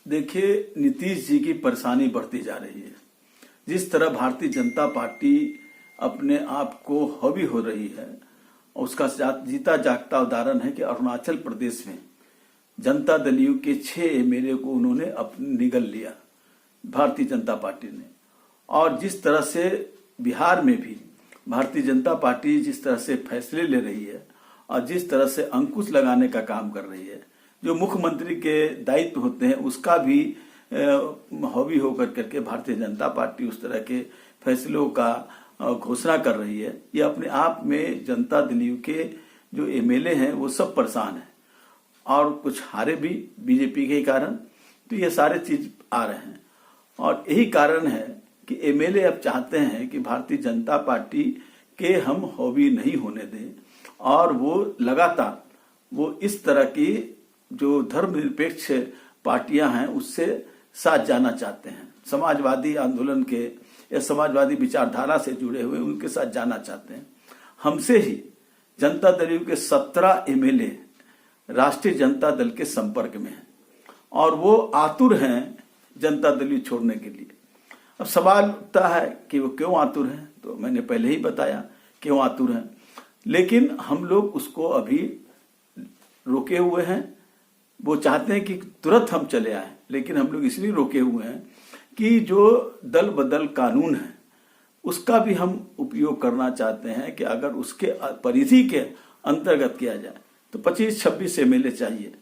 देखिए, नीतीश जी की परेशानी बढ़ती जा रही है। जिस तरह भारतीय जनता पार्टी अपने आप को हावी हो रही है, उसका जीता जागता उदाहरण है कि अरुणाचल प्रदेश में जनता दल यू के 6 एमएलए को उन्होंने अपने निगल लिया भारतीय जनता पार्टी ने। और जिस तरह से बिहार में भी भारतीय जनता पार्टी जिस तरह से फैसले ले रही है और जिस तरह से अंकुश लगाने का काम कर रही है, जो मुख्यमंत्री के दायित्व होते हैं उसका भी हावी होकर करके भारतीय जनता पार्टी उस तरह के फैसलों का घोषणा कर रही है। ये अपने आप में जनता दल यू के जो एमएलए हैं वो सब परेशान हैं और कुछ हारे भी बीजेपी के कारण। तो ये सारे चीज आ रहे हैं और यही कारण है कि एमएलए अब चाहते हैं कि भारतीय जनता पार्टी के हम हावी नहीं होने दें और वो लगातार वो इस तरह की जो धर्मनिरपेक्ष पार्टियां हैं उससे साथ जाना चाहते हैं। समाजवादी आंदोलन के या समाजवादी विचारधारा से जुड़े हुए उनके साथ जाना चाहते हैं। हमसे ही जनता दल यू के 17 एमएलए राष्ट्रीय जनता दल के संपर्क में हैं और वो आतुर हैं जनता दल यू छोड़ने के लिए। अब सवाल उठता है कि वो क्यों आतुर हैं, तो मैंने पहले ही बताया क्यों आतुर हैं, लेकिन हम लोग उसको अभी रोके हुए हैं। वो चाहते हैं कि तुरंत हम चले आए, लेकिन हम लोग इसलिए रोके हुए हैं कि जो दल बदल कानून है उसका भी हम उपयोग करना चाहते हैं कि अगर उसके परिधि के अंतर्गत किया जाए तो 25-26 एमएलए चाहिए,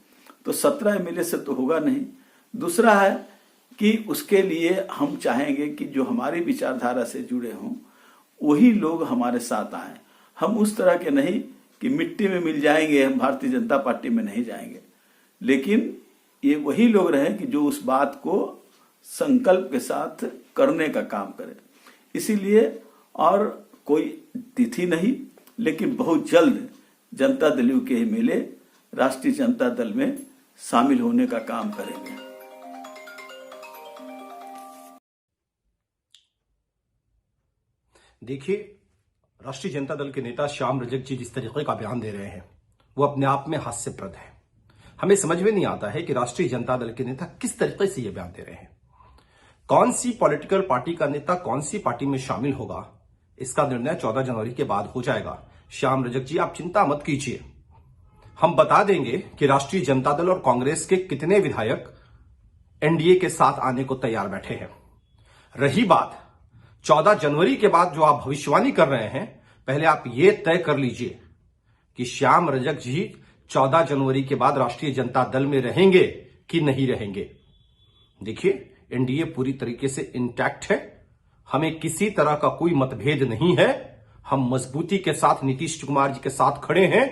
तो 17 एमएलए से तो होगा नहीं। दूसरा है कि उसके लिए हम चाहेंगे कि जो हमारी विचारधारा से जुड़े हों वही लोग हमारे साथ आए। हम उस तरह के नहीं कि मिट्टी में मिल जाएंगे, हम भारतीय जनता पार्टी में नहीं जाएंगे, लेकिन ये वही लोग रहें कि जो उस बात को संकल्प के साथ करने का काम करें। इसीलिए और कोई तिथि नहीं, लेकिन बहुत जल्द जनता दल यू के एमएलए राष्ट्रीय जनता दल में शामिल होने का काम करेंगे। देखिए, राष्ट्रीय जनता दल के नेता श्याम रजक जी जिस तरीके का बयान दे रहे हैं वो अपने आप में हास्यप्रद है। हमें समझ में नहीं आता है कि राष्ट्रीय जनता दल के नेता किस तरीके से ये बयान दे रहे हैं। कौन सी पॉलिटिकल पार्टी का नेता कौन सी पार्टी में शामिल होगा, इसका निर्णय 14 जनवरी के बाद हो जाएगा। श्याम रजक जी, आप चिंता मत कीजिए, हम बता देंगे कि राष्ट्रीय जनता दल और कांग्रेस के कितने विधायक एनडीए के साथ आने को तैयार बैठे हैं। रही बात 14 जनवरी के बाद जो आप भविष्यवाणी कर रहे हैं, पहले आप ये तय कर लीजिए कि श्याम रजक जी 14 जनवरी के बाद राष्ट्रीय जनता दल में रहेंगे कि नहीं रहेंगे। देखिए, एनडीए पूरी तरीके से इंटैक्ट है, हमें किसी तरह का कोई मतभेद नहीं है। हम मजबूती के साथ नीतीश कुमार जी के साथ खड़े हैं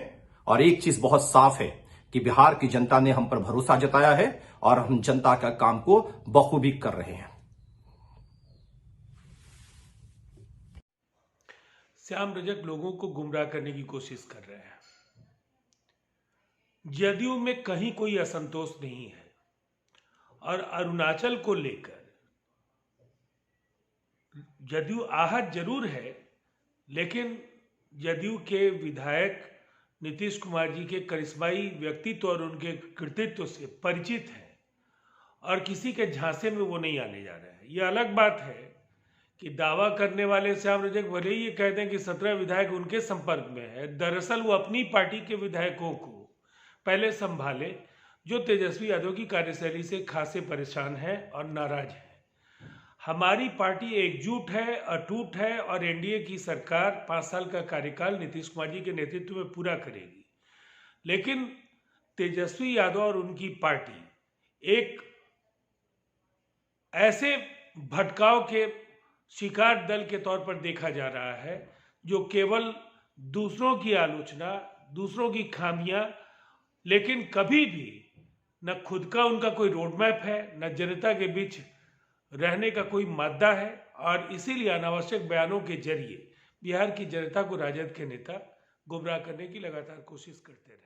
और एक चीज बहुत साफ है कि बिहार की जनता ने हम पर भरोसा जताया है और हम जनता का काम को बखूबी कर रहे हैं। श्याम रजक लोगों को गुमराह करने की कोशिश कर रहे हैं। जदयू में कहीं कोई असंतोष नहीं है और अरुणाचल को लेकर जदयू आहत जरूर है, लेकिन जदयू के विधायक नीतीश कुमार जी के करिश्माई व्यक्तित्व और उनके कृतित्व से परिचित हैं और किसी के झांसे में वो नहीं आने जा रहे हैं। ये अलग बात है कि दावा करने वाले श्याम रजक भले ही ये कहते हैं कि 17 विधायक उनके संपर्क में है, दरअसल वो अपनी पार्टी के विधायकों को पहले संभाले जो तेजस्वी यादव की कार्यशैली से खासे परेशान हैं और नाराज हैं। हमारी पार्टी एकजुट है, अटूट है और एनडीए की सरकार 5 साल का कार्यकाल नीतीश कुमार जी के नेतृत्व में पूरा करेगी। लेकिन तेजस्वी यादव और उनकी पार्टी एक ऐसे भटकाव के शिकार दल के तौर पर देखा जा रहा है जो केवल दूसरों की आलोचना, दूसरों की खामियां, लेकिन कभी भी न खुद का उनका कोई रोड मैप है, न जनता के बीच रहने का कोई मादा है और इसीलिए अनावश्यक बयानों के जरिए बिहार की जनता को राजद के नेता गुमराह करने की लगातार कोशिश करते रहे।